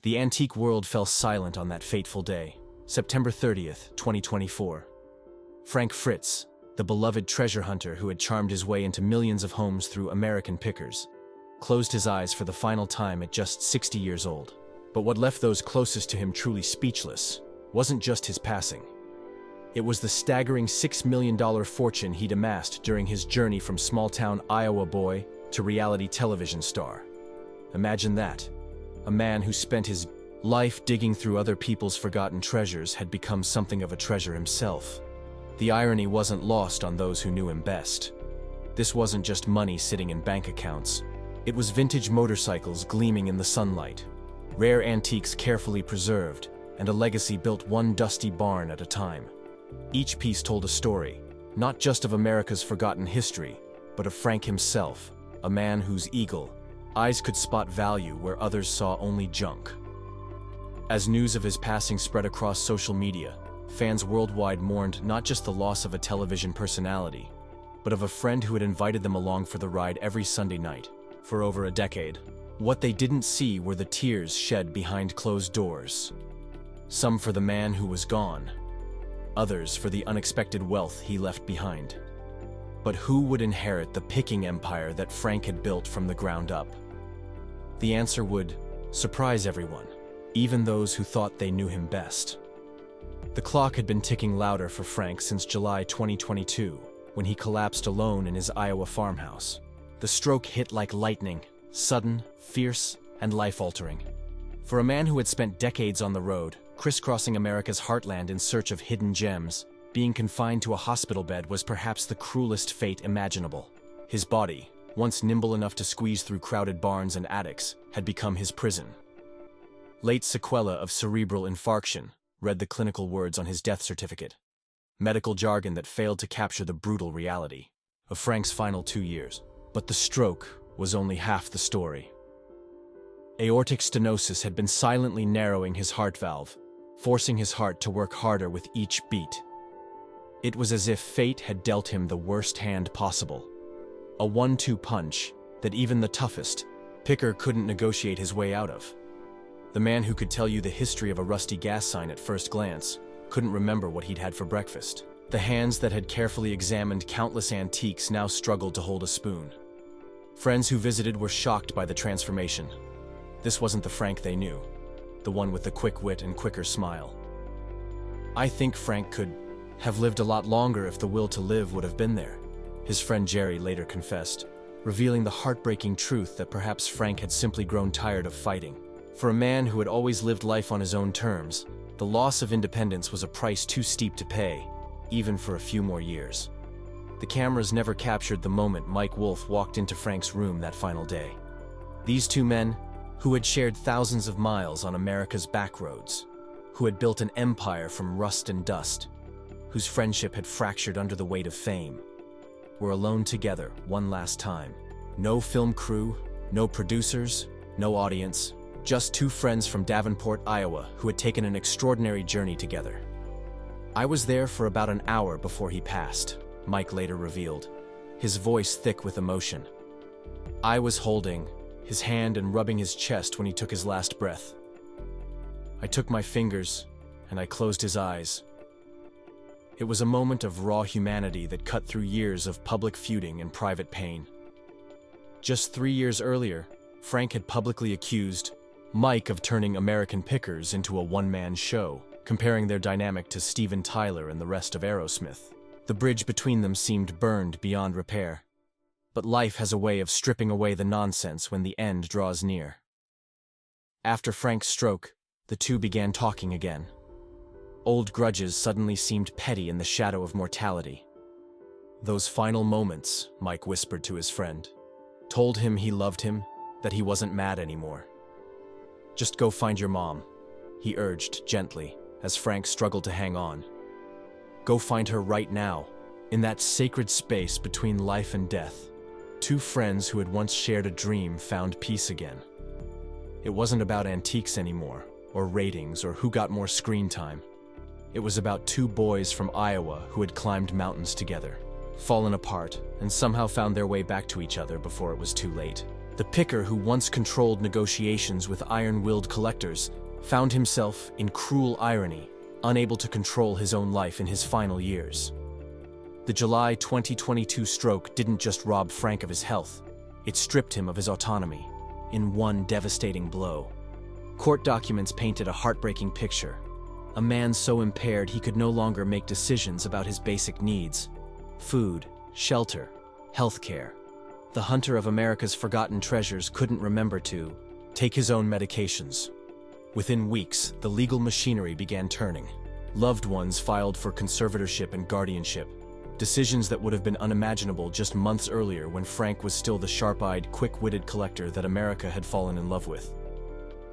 The antique world fell silent on that fateful day, September 30th, 2024. Frank Fritz, the beloved treasure hunter who had charmed his way into millions of homes through American pickers, closed his eyes for the final time at just 60 years old. But what left those closest to him truly speechless wasn't just his passing. It was the staggering $6 million fortune he'd amassed during his journey from small-town Iowa boy to reality television star. Imagine that. A man who spent his life digging through other people's forgotten treasures had become something of a treasure himself. The irony wasn't lost on those who knew him best. This wasn't just money sitting in bank accounts. It was vintage motorcycles gleaming in the sunlight, rare antiques carefully preserved, and a legacy built one dusty barn at a time. Each piece told a story, not just of America's forgotten history, but of Frank himself, a man whose eagle eyes could spot value where others saw only junk. As news of his passing spread across social media, fans worldwide mourned not just the loss of a television personality, but of a friend who had invited them along for the ride every Sunday night for over a decade. What they didn't see were the tears shed behind closed doors. Some for the man who was gone, others for the unexpected wealth he left behind. But who would inherit the picking empire that Frank had built from the ground up? The answer would surprise everyone, even those who thought they knew him best. The clock had been ticking louder for Frank since July 2022, when he collapsed alone in his Iowa farmhouse. The stroke hit like lightning, sudden, fierce, and life-altering. For a man who had spent decades on the road, crisscrossing America's heartland in search of hidden gems, being confined to a hospital bed was perhaps the cruelest fate imaginable. His body, once nimble enough to squeeze through crowded barns and attics, had become his prison. Late sequela of cerebral infarction, read the clinical words on his death certificate. Medical jargon that failed to capture the brutal reality of Frank's final 2 years. But the stroke was only half the story. Aortic stenosis had been silently narrowing his heart valve, forcing his heart to work harder with each beat. It was as if fate had dealt him the worst hand possible. A 1-2 punch that even the toughest picker couldn't negotiate his way out of. The man who could tell you the history of a rusty gas sign at first glance couldn't remember what he'd had for breakfast. The hands that had carefully examined countless antiques now struggled to hold a spoon. Friends who visited were shocked by the transformation. This wasn't the Frank they knew, the one with the quick wit and quicker smile. "I think Frank could have lived a lot longer if the will to live would have been there," his friend Jerry later confessed, revealing the heartbreaking truth that perhaps Frank had simply grown tired of fighting. For a man who had always lived life on his own terms, the loss of independence was a price too steep to pay, even for a few more years. The cameras never captured the moment Mike Wolfe walked into Frank's room that final day. These two men, who had shared thousands of miles on America's back roads, who had built an empire from rust and dust, whose friendship had fractured under the weight of fame, were alone together one last time. No film crew, no producers, no audience, just two friends from Davenport, Iowa, who had taken an extraordinary journey together. "I was there for about an hour before he passed," Mike later revealed, his voice thick with emotion. "I was holding his hand and rubbing his chest when he took his last breath. I took my fingers and I closed his eyes. It was a moment of raw humanity that cut through years of public feuding and private pain." Just 3 years earlier, Frank had publicly accused Mike of turning American pickers into a one-man show, comparing their dynamic to Steven Tyler and the rest of Aerosmith. The bridge between them seemed burned beyond repair. But life has a way of stripping away the nonsense when the end draws near. After Frank's stroke, the two began talking again. Old grudges suddenly seemed petty in the shadow of mortality. "Those final moments," Mike whispered to his friend, told him he loved him, that he wasn't mad anymore. "Just go find your mom," he urged gently, as Frank struggled to hang on. "Go find her right now, in that sacred space between life and death." Two friends who had once shared a dream found peace again. It wasn't about antiques anymore, or ratings, or who got more screen time. It was about two boys from Iowa who had climbed mountains together, fallen apart, and somehow found their way back to each other before it was too late. The picker who once controlled negotiations with iron-willed collectors found himself, in cruel irony, unable to control his own life in his final years. The July 2022 stroke didn't just rob Frank of his health, it stripped him of his autonomy, in one devastating blow. Court documents painted a heartbreaking picture. A man so impaired he could no longer make decisions about his basic needs: food, shelter, healthcare. The hunter of America's forgotten treasures couldn't remember to take his own medications. Within weeks, the legal machinery began turning. Loved ones filed for conservatorship and guardianship, decisions that would have been unimaginable just months earlier when Frank was still the sharp-eyed, quick-witted collector that America had fallen in love with.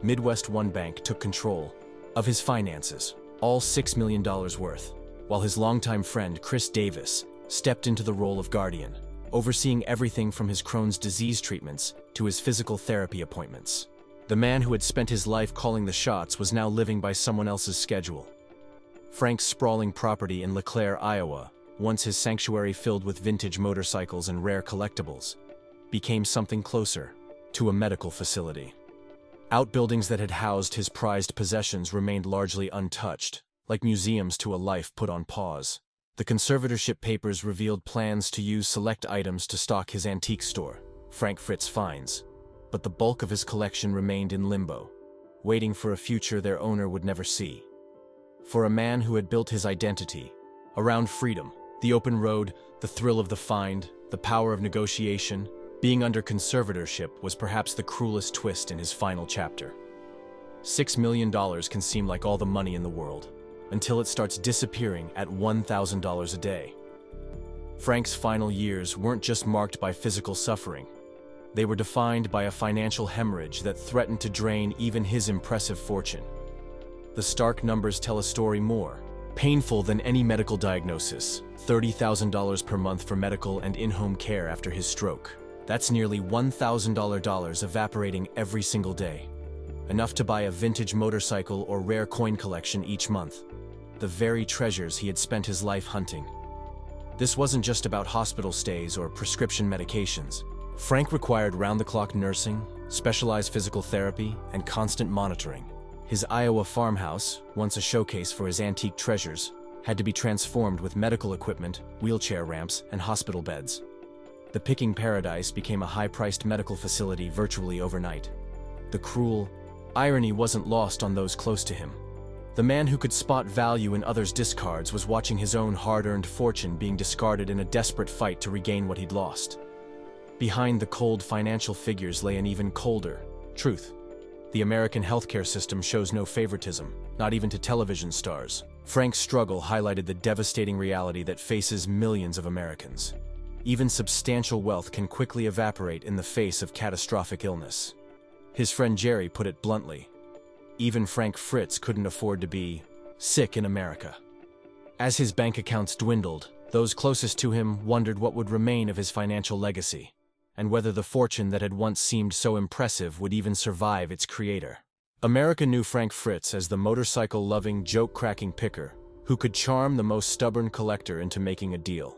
Midwest One Bank took control of his finances, all $6 million worth, while his longtime friend Chris Davis stepped into the role of guardian, overseeing everything from his Crohn's disease treatments to his physical therapy appointments. The man who had spent his life calling the shots was now living by someone else's schedule. Frank's sprawling property in LeClaire, Iowa, once his sanctuary filled with vintage motorcycles and rare collectibles, became something closer to a medical facility. Outbuildings that had housed his prized possessions remained largely untouched, like museums to a life put on pause. The conservatorship papers revealed plans to use select items to stock his antique store, Frank Fritz Finds, but the bulk of his collection remained in limbo, waiting for a future their owner would never see. For a man who had built his identity around freedom, the open road, the thrill of the find, the power of negotiation, being under conservatorship was perhaps the cruelest twist in his final chapter. $6 million can seem like all the money in the world, until it starts disappearing at $1,000 a day. Frank's final years weren't just marked by physical suffering. They were defined by a financial hemorrhage that threatened to drain even his impressive fortune. The stark numbers tell a story more painful than any medical diagnosis: $30,000 per month for medical and in-home care after his stroke. That's nearly $1,000 evaporating every single day. Enough to buy a vintage motorcycle or rare coin collection each month. The very treasures he had spent his life hunting. This wasn't just about hospital stays or prescription medications. Frank required round-the-clock nursing, specialized physical therapy, and constant monitoring. His Iowa farmhouse, once a showcase for his antique treasures, had to be transformed with medical equipment, wheelchair ramps, and hospital beds. The picking paradise became a high-priced medical facility virtually overnight. The cruel irony wasn't lost on those close to him. The man who could spot value in others' discards was watching his own hard-earned fortune being discarded in a desperate fight to regain what he'd lost. Behind the cold financial figures lay an even colder truth. The American healthcare system shows no favoritism, not even to television stars. Frank's struggle highlighted the devastating reality that faces millions of Americans. Even substantial wealth can quickly evaporate in the face of catastrophic illness. His friend Jerry put it bluntly: even Frank Fritz couldn't afford to be sick in America. As his bank accounts dwindled, those closest to him wondered what would remain of his financial legacy, and whether the fortune that had once seemed so impressive would even survive its creator. America knew Frank Fritz as the motorcycle-loving, joke-cracking picker who could charm the most stubborn collector into making a deal.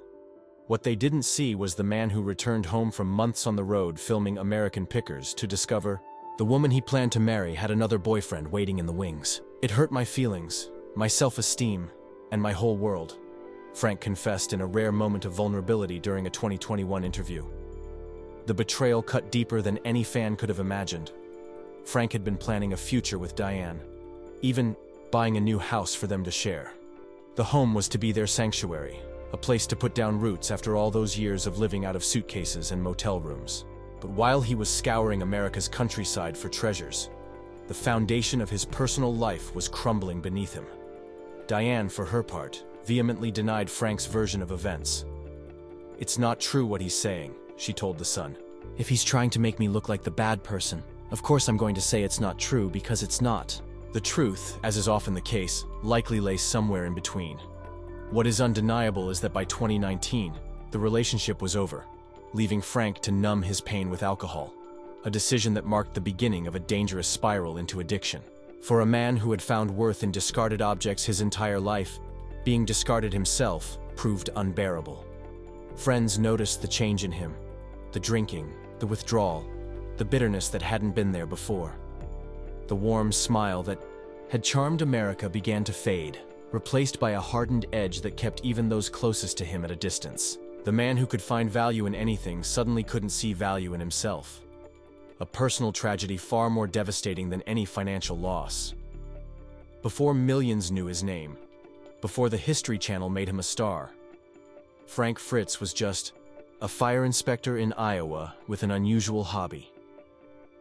What they didn't see was the man who returned home from months on the road filming American pickers to discover the woman he planned to marry had another boyfriend waiting in the wings. It hurt my feelings, my self-esteem, and my whole world, Frank confessed in a rare moment of vulnerability during a 2021 interview. The betrayal cut deeper than any fan could have imagined. Frank had been planning a future with Diane, even buying a new house for them to share. The home was to be their sanctuary, a place to put down roots after all those years of living out of suitcases and motel rooms. But while he was scouring America's countryside for treasures, the foundation of his personal life was crumbling beneath him. Diane, for her part, vehemently denied Frank's version of events. "It's not true what he's saying," she told The Sun. "If he's trying to make me look like the bad person, of course I'm going to say it's not true because it's not." The truth, as is often the case, likely lay somewhere in between. What is undeniable is that by 2019, the relationship was over, leaving Frank to numb his pain with alcohol, a decision that marked the beginning of a dangerous spiral into addiction. For a man who had found worth in discarded objects his entire life, being discarded himself proved unbearable. Friends noticed the change in him, the drinking, the withdrawal, the bitterness that hadn't been there before. The warm smile that had charmed America began to fade, replaced by a hardened edge that kept even those closest to him at a distance. The man who could find value in anything suddenly couldn't see value in himself. A personal tragedy far more devastating than any financial loss. Before millions knew his name, before the History Channel made him a star, Frank Fritz was just a fire inspector in Iowa with an unusual hobby.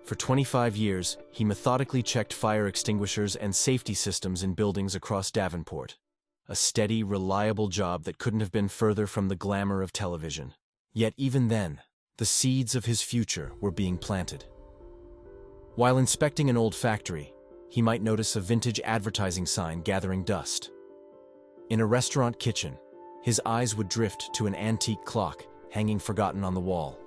For 25 years, he methodically checked fire extinguishers and safety systems in buildings across Davenport. A steady, reliable job that couldn't have been further from the glamour of television. Yet even then, the seeds of his future were being planted. While inspecting an old factory, he might notice a vintage advertising sign gathering dust. In a restaurant kitchen, his eyes would drift to an antique clock hanging forgotten on the wall.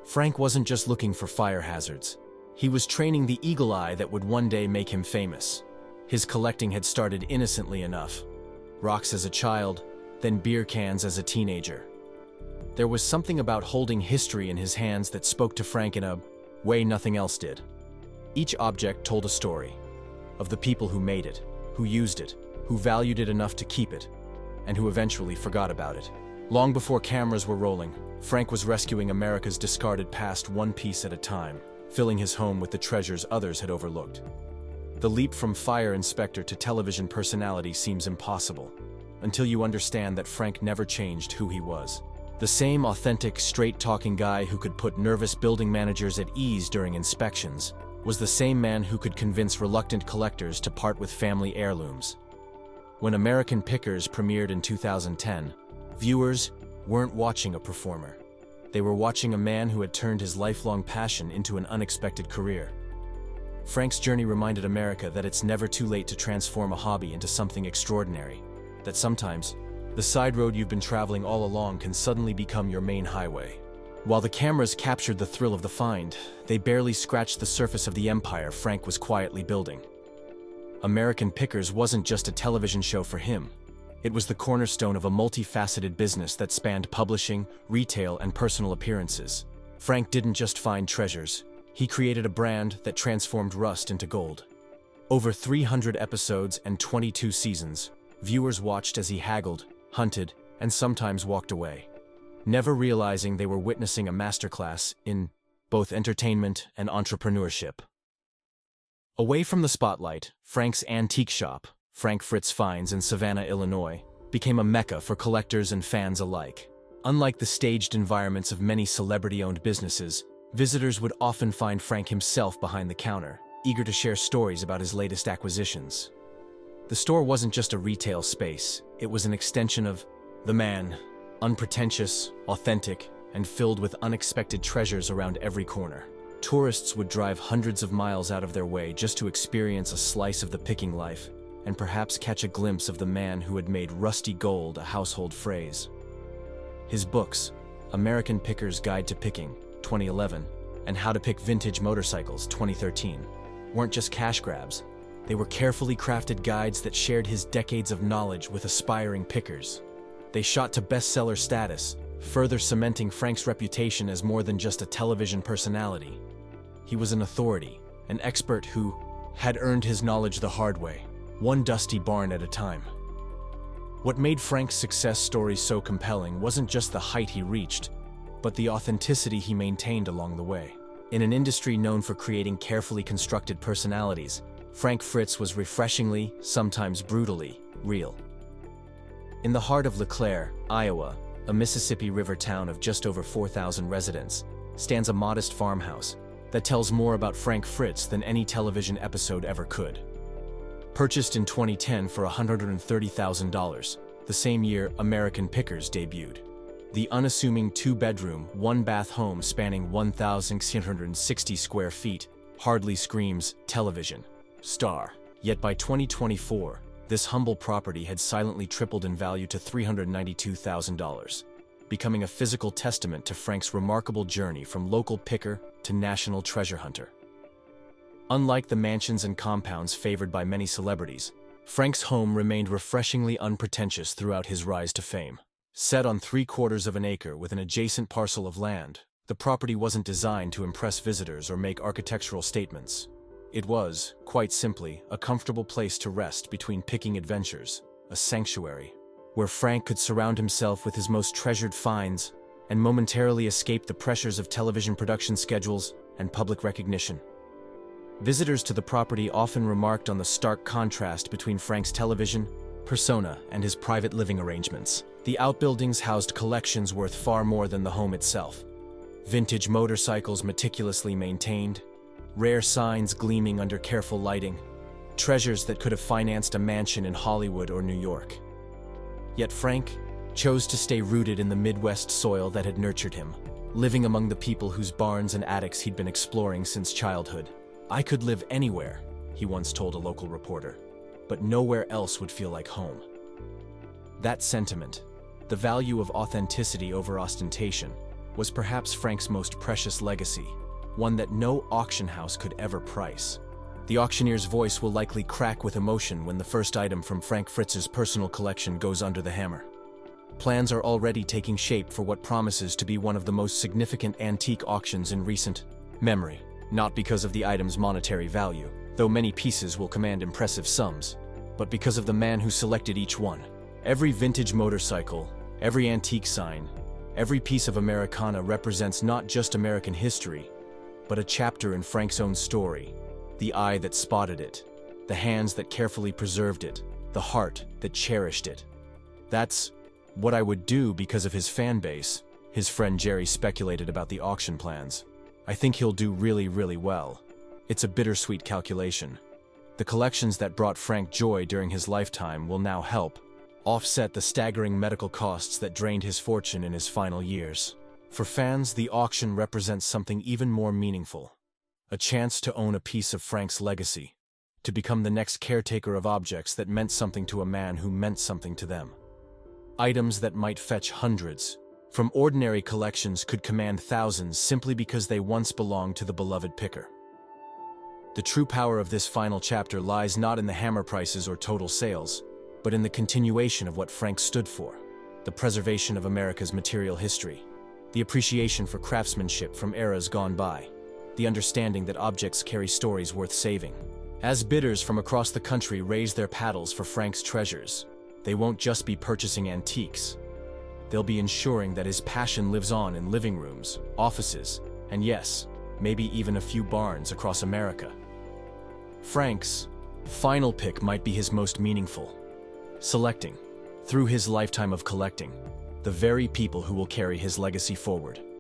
Frank wasn't just looking for fire hazards. He was training the eagle eye that would one day make him famous. His collecting had started innocently enough. Rocks as a child, then beer cans as a teenager. There was something about holding history in his hands that spoke to Frank in a way nothing else did. Each object told a story of the people who made it, who used it, who valued it enough to keep it, and who eventually forgot about it. Long before cameras were rolling, Frank was rescuing America's discarded past one piece at a time, filling his home with the treasures others had overlooked. The leap from fire inspector to television personality seems impossible, until you understand that Frank never changed who he was. The same authentic, straight-talking guy who could put nervous building managers at ease during inspections was the same man who could convince reluctant collectors to part with family heirlooms. When American Pickers premiered in 2010, viewers weren't watching a performer. They were watching a man who had turned his lifelong passion into an unexpected career. Frank's journey reminded America that it's never too late to transform a hobby into something extraordinary, that sometimes the side road you've been traveling all along can suddenly become your main highway. While the cameras captured the thrill of the find, they barely scratched the surface of the empire Frank was quietly building. American Pickers wasn't just a television show for him. It was the cornerstone of a multifaceted business that spanned publishing, retail, and personal appearances. Frank didn't just find treasures. He created a brand that transformed rust into gold. Over 300 episodes and 22 seasons, viewers watched as he haggled, hunted, and sometimes walked away, never realizing they were witnessing a masterclass in both entertainment and entrepreneurship. Away from the spotlight, Frank's antique shop, Frank Fritz Finds in Savannah, Illinois, became a mecca for collectors and fans alike. Unlike the staged environments of many celebrity-owned businesses, visitors would often find Frank himself behind the counter, eager to share stories about his latest acquisitions. The store wasn't just a retail space, it was an extension of the man, unpretentious, authentic, and filled with unexpected treasures around every corner. Tourists would drive hundreds of miles out of their way just to experience a slice of the picking life, and perhaps catch a glimpse of the man who had made rusty gold a household phrase. His books, American Picker's Guide to Picking, 2011, and How to Pick Vintage Motorcycles, 2013, weren't just cash grabs. They were carefully crafted guides that shared his decades of knowledge with aspiring pickers. They shot to bestseller status, further cementing Frank's reputation as more than just a television personality. He was an authority, an expert who had earned his knowledge the hard way, one dusty barn at a time. What made Frank's success story so compelling wasn't just the height he reached, but the authenticity he maintained along the way. In an industry known for creating carefully constructed personalities, Frank Fritz was refreshingly, sometimes brutally, real. In the heart of LeClaire, Iowa, a Mississippi River town of just over 4,000 residents, stands a modest farmhouse that tells more about Frank Fritz than any television episode ever could. Purchased in 2010 for $130,000, the same year American Pickers debuted. The unassuming two-bedroom, one-bath home spanning 1,660 square feet hardly screams television star. Yet by 2024, this humble property had silently tripled in value to $392,000, becoming a physical testament to Frank's remarkable journey from local picker to national treasure hunter. Unlike the mansions and compounds favored by many celebrities, Frank's home remained refreshingly unpretentious throughout his rise to fame. Set on 3/4 of an acre with an adjacent parcel of land, The property wasn't designed to impress visitors or make architectural statements. It was, quite simply, a comfortable place to rest between picking adventures, a sanctuary, where Frank could surround himself with his most treasured finds and momentarily escape the pressures of television production schedules and public recognition. Visitors to the property often remarked on the stark contrast between Frank's television persona and his private living arrangements. The outbuildings housed collections worth far more than the home itself. Vintage motorcycles meticulously maintained, rare signs gleaming under careful lighting, treasures that could have financed a mansion in Hollywood or New York. Yet Frank chose to stay rooted in the Midwest soil that had nurtured him, living among the people whose barns and attics he'd been exploring since childhood. "I could live anywhere," he once told a local reporter, "but nowhere else would feel like home." That sentiment, the value of authenticity over ostentation, was perhaps Frank's most precious legacy, one that no auction house could ever price. The auctioneer's voice will likely crack with emotion when the first item from Frank Fritz's personal collection goes under the hammer. Plans are already taking shape for what promises to be one of the most significant antique auctions in recent memory, not because of the item's monetary value, though many pieces will command impressive sums, but because of the man who selected each one. Every vintage motorcycle, every antique sign, every piece of Americana represents not just American history, but a chapter in Frank's own story. The eye that spotted it, the hands that carefully preserved it, the heart that cherished it. "That's what I would do because of his fan base," his friend Jerry speculated about the auction plans. "I think he'll do really, really well." It's a bittersweet calculation. The collections that brought Frank joy during his lifetime will now help offset the staggering medical costs that drained his fortune in his final years. For fans, the auction represents something even more meaningful. A chance to own a piece of Frank's legacy, to become the next caretaker of objects that meant something to a man who meant something to them. Items that might fetch hundreds from ordinary collections could command thousands simply because they once belonged to the beloved picker. The true power of this final chapter lies not in the hammer prices or total sales, but in the continuation of what Frank stood for: the preservation of America's material history, the appreciation for craftsmanship from eras gone by, the understanding that objects carry stories worth saving. As bidders from across the country raise their paddles for Frank's treasures, they won't just be purchasing antiques. They'll be ensuring that his passion lives on in living rooms, offices, and yes, maybe even a few barns across America. Frank's final pick might be his most meaningful, selecting, through his lifetime of collecting, the very people who will carry his legacy forward.